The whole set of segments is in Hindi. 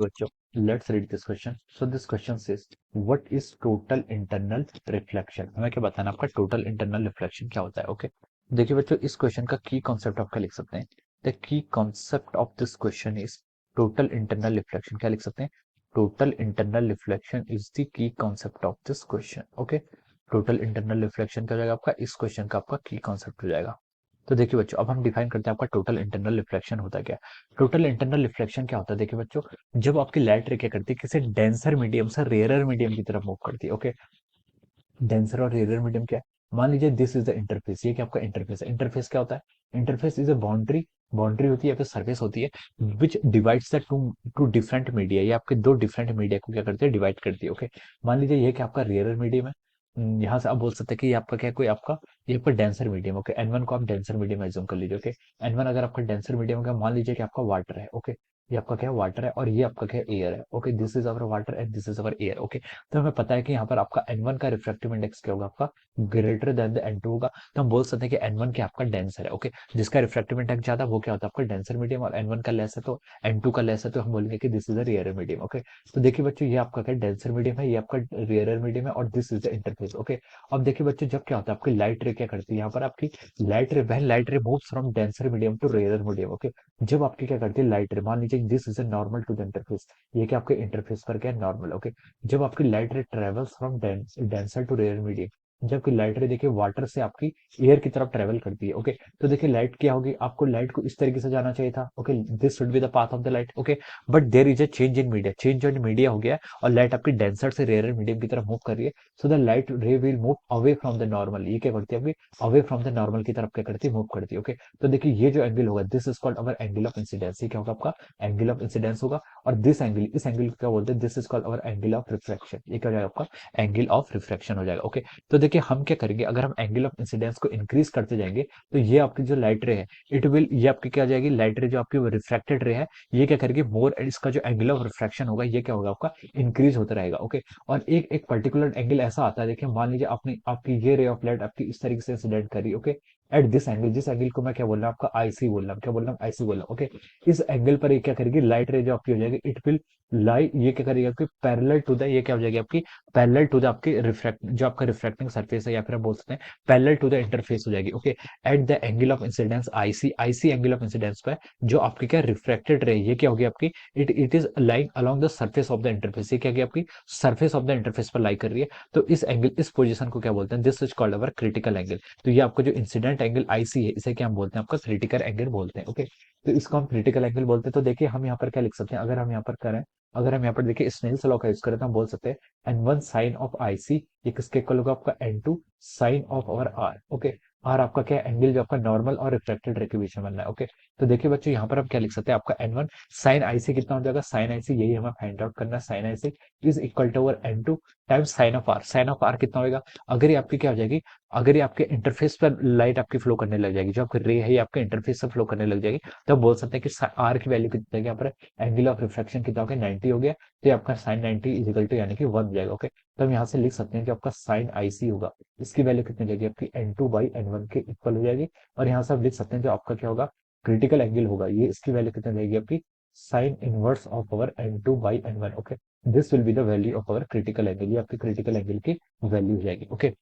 बच्चों, let's read this question. So this question says, what is total internal reflection? हमें क्या बताना है आपका total internal reflection क्या होता है? ओके, देखिए बच्चों, इस क्वेश्चन का की कॉन्सेप्ट आपका लिख सकते हैं. The key concept of this question is total internal reflection. क्या लिख सकते हैं? Total internal reflection is the key concept of this question. Okay, total internal reflection क्या हो जाएगा आपका? इस क्वेश्चन का आपका की कॉन्सेप्ट हो जाएगा. तो देखिए बच्चों, अब हम डिफाइन करते हैं आपका टोटल इंटरनल रिफ्लेक्शन होता है क्या. टोटल इंटरनल रिफ्लेक्शन क्या होता है? देखिए बच्चों, जब आपकी लाइट रे क्या करती है, किसी डेंसर मीडियम से रेयरर मीडियम की तरफ मूव करती है. ओके, डेंसर और रेयरर मीडियम क्या है? मान लीजिए दिस इज द इंटरफेस. ये क्या आपका इंटरफेस है? इंटरफेस क्या होता है? Interface is a boundary. Boundary होती है या फिर सरफेस होती है विच divides the two different media. ये आपके दो डिफरेंट मीडिया को क्या करते हैं? डिवाइड करती है. ओके, मान लीजिए ये क्या आपका रेयरर मीडियम है. यहाँ से आप बोल सकते हैं कि ये आपका क्या है, कोई आपका ये आपका denser medium. Okay, N one को आप डेंसर मीडियम एज्यूम कर लीजिए. ओके, एन वन अगर आपका डेंसर मीडियम का, मान लीजिए कि आपका वाटर है. ओके, ये आपका क्या है? वाटर है. और ये आपका क्या है? एयर है. Okay, this is our water and this is our air. Okay, तो हमें पता है कि यहाँ पर आपका N1 का रिफ्रैक्टिव इंडेक्स क्या होगा? आपका ग्रेटर देन द N2 होगा. तो हम बोल सकते हैं कि N1 क्या आपका डेंसर है. ओके, जिसका रिफ्रैक्टिव इंडेक्स ज्यादा वो क्या होता है? आपका डेंसर मीडियम. और N1 का लेस है तो N2 का लेस है तो हम बोलेंगे कि this is a rare medium. Okay, तो देखिए बच्चों, ये आपका क्या डेंसर मीडियम है, ये आपका रेयर मीडियम है और this is the interface. Okay, अब देखिए बच्चों, जब क्या होता है आपकी लाइट रे क्या करती है यहाँ पर आपकी लाइट रे, वह light ray moves from denser medium to rare medium. Okay, जब आपकी क्या करती है लाइट रे, मान लीजिए this is a normal to the interface. ये क्या आपके इंटरफेस पर क्या है? नॉर्मल. ओके, जब आपकी light ray travels from denser to rare medium, जबकि लाइट रे देखिए वाटर से आपकी एयर की तरफ ट्रेवल करती है. ओके, तो देखिए लाइट क्या होगी? आपको लाइट को इस तरीके से जाना चाहिए था. Okay, this should be the path of the light. Okay, but there is a change in media. Change in media हो गया और लाइट आपकी डेंसर से रेयर मीडियम की तरफ मूव कर रही है. सो द लाइट रे will move away from the normal. ये क्या करती है आपकी? अवे फ्रॉम द नॉर्मल की तरफ क्या करती है? मूव करती है. ओके, तो देखिए ये जो एंगल होगा, this is called our angle of incidence. ये क्या होगा? आपका एंगल ऑफ इंसिडेंस होगा. और दिस एंगल, इस एंगल को क्या बोलते हैं? This is called our angle of refraction. ये क्या हो जाएगा? आपका एंगल ऑफ रिफ्रैक्शन हो जाएगा. ओके, तो देखिए हम क्या करेंगे, अगर हम एंगल ऑफ इंसिडेंस को इंक्रीज करते जाएंगे तो ये आपकी जो लाइट रे है, इट विल, ये आपकी क्या हो जाएगी? लाइट रे जो आपकी रिफ्रैक्टेड रे है, ये क्या करेगी? मोर, इसका जो एंगल ऑफ रिफ्रैक्शन होगा ये क्या होगा? आपका इंक्रीज होता रहेगा. ओके, और एक एक पर्टिकुलर एंगल ऐसा आता है, देखिए मान लीजिए आपने आपकी ये रे ऑफ लाइट आपकी इस तरीके से इंसिडेंट करी. ओके, एट दिस एंगल, जिस एंगल को मैं क्या बोल रहा हूँ? आपका आईसी बोल रहा हूँ. क्या बोल रहा हूँ? आईसी बोल रहा हूँ. ओके, इस एंगल पर ये क्या करेगी? लाइट रे जो आपकी हो जाएगी, इट विल लाई, ये क्या करेगी आपकी? पैरेलल टू द, ये क्या हो जाएगी आपकी? पैरेलल टू द आपकी रिफ्रैक्ट, जो आपका रिफ्रैक्टिंग सरफेस है, या फिर हम बोल सकते हैं पैरेलल टू द इंटरफेस हो जाएगी. Okay, at the angle of incidence IC, IC angle of incidence पे जो आपकी क्या रिफ्रैक्टेड रे, ये क्या होगी आपकी? It is lying along the surface of the interface. ये क्या होगी आपकी? सरफेस ऑफ द इंटरफेस पर लाई कर रही है. तो इस एंगल, इस पोजीशन को क्या बोलते हैं? This is called our critical angle. तो ये आपका जो इंसिडेंट एंगल आईसी है, इसे क्या हम बोलते हैं? आपका क्रिटिकल एंगल बोलते हैं. ओके, तो इसको हम क्रिटिकल एंगल बोलते हैं. तो देखिए हम यहाँ पर क्या लिख सकते हैं, अगर हम यहाँ पर करें, अगर हम यहाँ पर देखिए स्नेल्स लॉ का यूज करें तो हम बोल सकते हैं N1 साइन ऑफ आईसी, ये किसके इक्वल होगा? आपका N2 sine of our R. Okay, R आपका क्या है? एंगल जो आपका नॉर्मल और रिफ्लेक्टेड रे के बीच में बनना है. ओके, तो देखिए बच्चों, यहाँ पर हम क्या लिख सकते हैं? आपका N1 साइन आईसी कितना हो जाएगा? साइन आईसी, यही हमें फाइंड आउट करना है. Sine IC is equal to our N2 times sine of R. Sine of R कितना होगा? अगर ये आपकी क्या हो जाएगी, अगर ये आपके इंटरफेस पर लाइट आपकी फ्लो करने लग जाएगी, जो आपकी रे है ये आपके इंटरफेस से फ्लो करने लग जाएगी, तो आप बोल सकते हैं कि आर की वैल्यू कितनी है? यहाँ पर एंगल ऑफ रिफ्लेक्शन कितना हो गया? 90 हो गया. तो ये आपका साइन 90 इजिकल टू यानी कि 1 हो जाएगा. ओके, तो हम यहाँ से लिख सकते हैं कि आपका साइन आईसी होगा, इसकी वैल्यू कितनी हो जाएगी? आपकी N2 बाई N1 के इक्वल हो जाएगी. और यहाँ से आप लिख सकते हैं जो आपका क्या होगा? क्रिटिकल एंगल होगा, ये इसकी वैल्यू कितनी हो जाएगी? आपकी sine inverse of our N2 by N1. Okay, this will be the value of our critical angle. ये आपकी क्रिटिकल एंगल की वैल्यू हो जाएगी. ओके,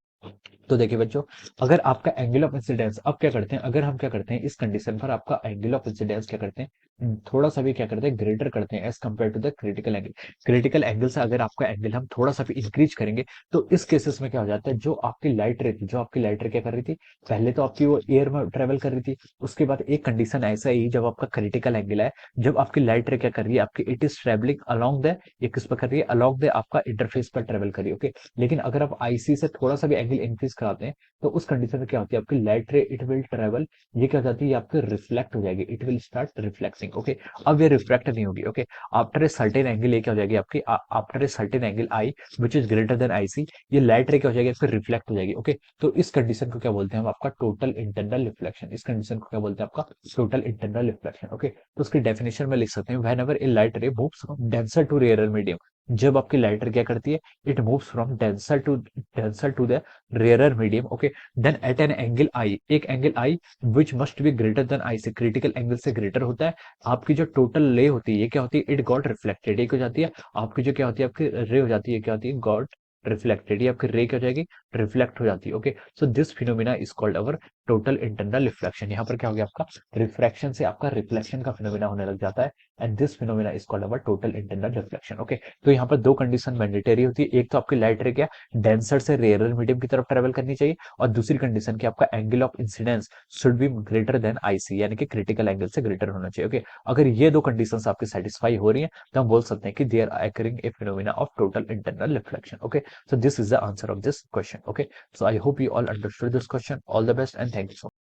तो देखिए बच्चों, अगर आपका एंगल ऑफ इंसिडेंस, अब क्या करते हैं, अगर हम क्या करते हैं इस कंडीशन पर आपका एंगल ऑफ इंसिडेंस क्या करते हैं? थोड़ा सा भी क्या करते हैं? ग्रेटर करते हैं as compare to the critical angle. Critical angle से अगर आपका एंगल हम थोड़ा सा भी इंक्रीज करेंगे तो इस केसेस में क्या हो जाता है? जो आपकी लाइट रे थी, जो आपकी लाइट रे क्या कर रही थी? पहले तो आपकी वो एयर में ट्रेवल कर रही थी. उसके बाद एक कंडीशन ऐसा ही, जब आपका क्रिटिकल एंगल है, जब आपकी लाइट रे क्या कर रही है? आपकी it is travelling along the, ये किस पर कर रही है? अलोंग द आपका इंटरफेस पर ट्रेवल कर रही है. ओके, लेकिन अगर आप आईसी से थोड़ा सा भी एंगल इंक्रीज कराते हैं तो उस कंडीशन में क्या होती है? आपकी लाइट रे इट विल ट्रेवल, ये क्या हो जाती है? आपकी रिफ्लेक्ट हो जाएगी. It will start reflecting. Okay, अब ये रिफ्लेक्ट नहीं होगी. Okay, after a certain angle ये क्या हो जाएगी आपकी? After a certain angle I which is greater than I C, ये लाइट रे क्या हो जाएगी? आपकी रिफ्लेक्ट हो जाएगी. ओके, तो इस कंडीशन को क्या बोलते हैं हम? आपका टोटल इंटरनल रिफ्लेक्शन. इस कंडीशन को क्या बोलते हैं? आपका टोटल इंटरनल रिफ्लेक्शन. ओके, तो उसकी डेफिनेशन में लिख सकते हैं, whenever a light ray moves from denser to rare medium, जब आपकी लाइटर क्या करती है, it moves from denser to the rarer medium, okay, then at an angle I, एक angle I which must be greater than I, say critical angle से ग्रेटर होता है, आपकी जो टोटल ले होती है ये क्या होती है, इट गॉट रिफ्लेक्टेड, ये क्या हो जाती है, आपकी जो क्या होती है, आपकी रे हो जाती है, क्या होती है, गॉट रिफ्लेक्टेड, ये आपकी रे क्या हो जाएगी, रिफ्लेक्ट हो जाती है, okay. So this phenomena is called our total internal reflection. यहाँ पर क्या हो गया, आपका रिफ्रैक्शन से आपका रिफ्लेक्शन का फिनोमिना होने लग जाता है, and this phenomena is called our total internal reflection, okay. तो यहाँ पर दो कंडीशन मैंडेटरी होती है, एक तो आपकी लाइट रे क्या डेंसर से रेयरर मीडियम की तरफ ट्रेवल करनी चाहिए, और दूसरी कंडीशन की आपका angle of incidence should be greater then IC, यानी कि क्रिटिकल एंगल से ग्रेटर होना चाहिए, ओके। अगर ये दो कंडीशंस आपकी सेटिस्फाई हो रही है तो हम बोल सकते हैं कि they are occurring a phenomena of total internal reflection, okay। So this is the answer of this question, okay। So I hope you all understood this question. All the best and thank you so much.